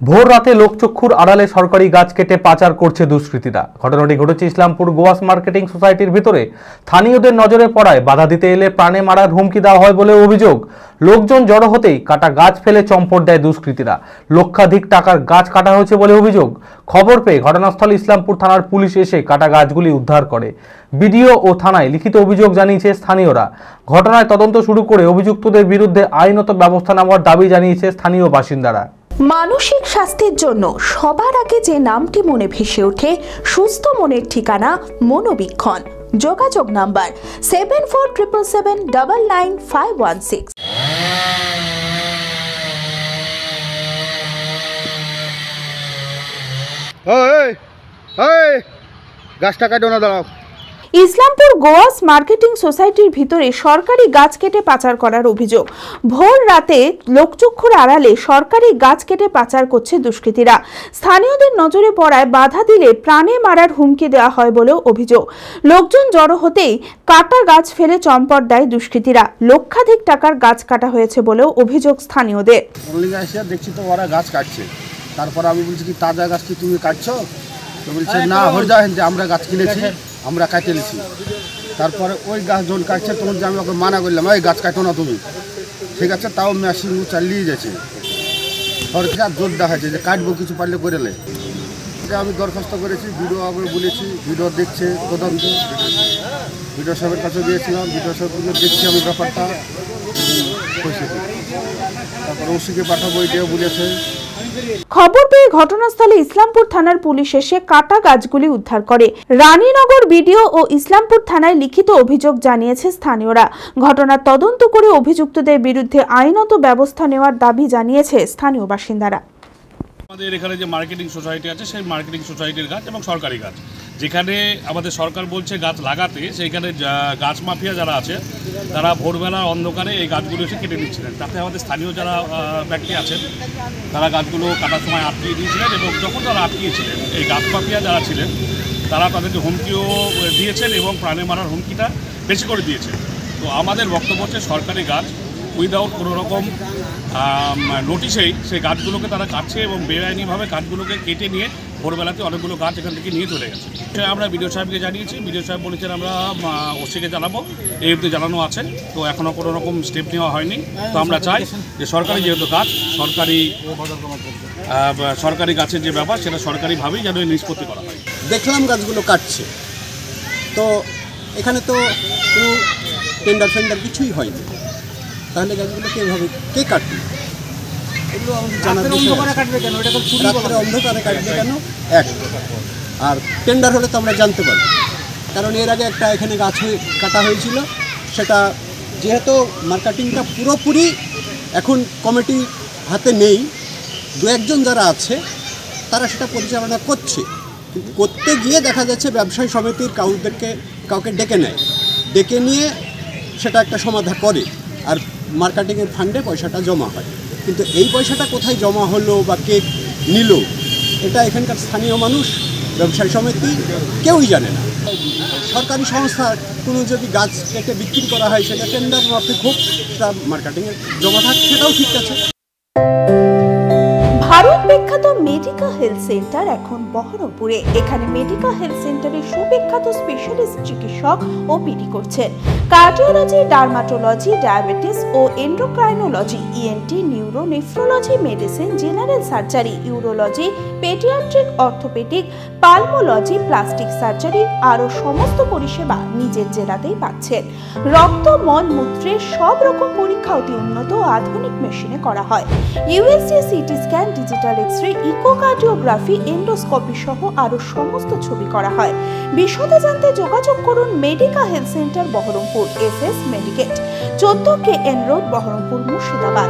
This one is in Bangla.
ভোর রাতে লোকচক্ষুর আড়ালে সরকারি গাছ কেটে পাচার করছে দুষ্কৃতীরা। ঘটনাটি ঘটেছে ইসলামপুর গোয়াস মার্কেটিং সোসাইটির ভিতরে। স্থানীয়দের নজরে পড়ায় বাধা দিতে এলে প্রাণে মারার হুমকি দেওয়া হয় বলে অভিযোগ। লোকজন জড়ো হতেই কাটা গাছ ফেলে চম্পট দেয় দুষ্কৃতীরা। লক্ষাধিক টাকার গাছ কাটা হয়েছে বলে অভিযোগ। খবর পেয়ে ঘটনাস্থলে ইসলামপুর থানার পুলিশ এসে কাটা গাছগুলি উদ্ধার করে। বিডিও ও থানায় লিখিত অভিযোগ জানিয়েছে স্থানীয়রা। ঘটনায় তদন্ত শুরু করে অভিযুক্তদের বিরুদ্ধে আইনত ব্যবস্থা নেওয়ার দাবি জানিয়েছে স্থানীয় বাসিন্দারা। মানসিক স্বাস্থ্যের জন্য সবার আগে যে নামটি মনে ভেসে ওঠে, সুস্থ মনের ঠিকানা মনোবীক্ষণ। যোগাযোগ নাম্বার 7477799516। গাছটা কাটো না, দাঁড়াও। ইসলামপুর গোয়াস মার্কেটিং সোসাইটির ভিতরে সরকারি গাছ কেটে পাচার করার অভিযোগ। ভোর রাতে লোকচক্ষুর আড়ালে সরকারি গাছ কেটে পাচার করছে দুষ্কৃতীরা। স্থানীয়দের নজরে পড়ায় বাধা দিলে প্রাণে মারার হুমকি দেওয়া হয় বলেও অভিযোগ। লোকজন জড়ো হতেই কাটা গাছ ফেলে চম্পট দেয় দুষ্কৃতীরা। লক্ষাধিক টাকার গাছ কাটা হয়েছে বলেও অভিযোগ স্থানীয়দের। দেখছি তো ওরা গাছ কাটছে, তারপর আমি বলছি কি তাজা গাছ কি তুমি কাটছো? তো বলছে না, হয়ে যায় আমরা গাছ কিনেছি, আমরা কাটে নিছি। তারপরে ওই গাছ যখন কাটছে তখন যে আমি ওকে মানা করলাম, ওই গাছ কাটো না তুমি, ঠিক আছে, তাও মেশিন চালিয়ে যাচ্ছে। ওর থেকে জোর দেখাচ্ছে যে কাটবো, কিছু পারলে করে লে। আমি দরখাস্ত করেছি, ভিডিও আগে বলেছি, ভিডিও দেখছে তদন্ত, ভিডিও সাহেবের কাছে দিয়েছিলাম, ভিডিও সাহেব দেখছি আমি ব্যাপারটা, তারপরে ওসিকে পাঠাবো এটাও বলেছে। খবর পেয়ে ঘটনাস্থলে ইসলামপুর থানার পুলিশ এসে কাটা গাছগুলি উদ্ধার করে। রানীনগর বিডিও ও ইসলামপুর থানায় লিখিত অভিযোগ জানিয়েছে স্থানীয়রা। ঘটনার তদন্ত করে অভিযুক্তদের বিরুদ্ধে আইনত ব্যবস্থা নেওয়ার দাবি জানিয়েছে স্থানীয় বাসিন্দারা। আমাদের এখানে যে মার্কেটিং সোসাইটি আছে, সেই মার্কেটিং সোসাইটির গাছ এবং সরকারি গাছ, যেখানে আমাদের সরকার বলছে গাছ লাগাতে, সেইখানে গাছ মাফিয়া যারা আছে তারা ভোরবেলার অন্ধকারে এই গাছগুলো এসে কেটে নিচ্ছিলেন। তাতে আমাদের স্থানীয় যারা ব্যক্তি আছেন তারা গাছগুলো কাটার সময় আটকিয়ে দিয়েছিলেন, এবং যখন তারা আটকিয়েছিলেন এই গাছ মাফিয়া যারা ছিলেন তারা তাদেরকে হুমকিও দিয়েছেন এবং প্রাণে মারার হুমকিটা বেশি করে দিয়েছেন। তো আমাদের বক্তব্য হচ্ছে সরকারি গাছ উইদাউট কোনো রকম নোটিশেই সেই গাছগুলোকে তারা কাটছে এবং বেআইনিভাবে গাছগুলোকে কেটে নিয়ে ভোরবেলাতে অনেকগুলো গাছ এখান থেকে নিয়ে চলে গেছে। আমরা বিডিও সাহেবকে জানিয়েছি, বিডিও সাহেব বলেছেন আমরা ওসিকে জানাবো, এই অবধি জানানো আছে। তো এখনও কোনো রকম স্টেপ নেওয়া হয়নি। তো আমরা চাই যে সরকারি যেহেতু গাছ, সরকারি গাছের যে ব্যাপার সেটা সরকারিভাবেই যেন নিষ্পত্তি করা হয়। দেখলাম গাছগুলো কাটছে, তো এখানে তো কোনো টেন্ডার কিছুই হয়নি, তাহলে গাছগুলো কে কাটবে? এগুলো রাত্রে অন্ধকারে কাটবে কেন? এক আর টেন্ডার হলে তো আমরা জানতে পারবো, কারণ এর আগে একটা এখানে গাছ কাটা হয়েছিল। সেটা যেহেতু মার্কেটিংটা পুরোপুরি এখন কমিটির হাতে নেই, দু একজন যারা আছে তারা সেটা পরিচালনা করছে, কিন্তু করতে গিয়ে দেখা যাচ্ছে ব্যবসায়ী সমিতির কাউকে ডেকে নিয়ে সেটা একটা সমাধান করে, আর মার্কেটিংয়ের ফান্ডে পয়সাটা জমা হয়। কিন্তু এই পয়সাটা কোথায় জমা হলো বা কে নিল, এটা এখানকার স্থানীয় মানুষ, ব্যবসায়ী সমিতি কেউই জানে না। সরকারি সংস্থা কোনো যদি গাছ কেটে বিক্রি করা হয় সেটা টেন্ডার মাফিক হোক, সেটা মার্কেটিংয়ে জমা থাক, সেটাও ঠিক আছে। ভারত বিখ্যাত মেডিকা হেলথ সেন্টার এখন বহরমপুরে। এখানে মেডিকা হেলথ সেন্টারে সুবিখ্যাত স্পেশালিস্ট চিকিৎসক ওপিডি করছেন। কার্ডিওলজি, ডার্মাটোলজি, ডায়াবেটিস ও endocrinology, ENT, neuro, nephrology, medicine, general surgery, urology, paediatric, orthopaedic, pulmonology, plastic surgery আরও সমস্ত পরিষেবা নিজের জেলাতেই পাচ্ছেন। রক্ত, মল, মূত্রের সব রকম পরীক্ষা অতি উন্নত আধুনিক মেশিনে করা হয়। USG, CT scan, digital X-ray, echocardiography, endoscopy সহ আরো সমস্ত ছবি করা হয়। বিশদে জানতে যোগাযোগ করুন Medica health centre Baharampur, SS medicate, 14 KN road, Baharampur, Murshidabad.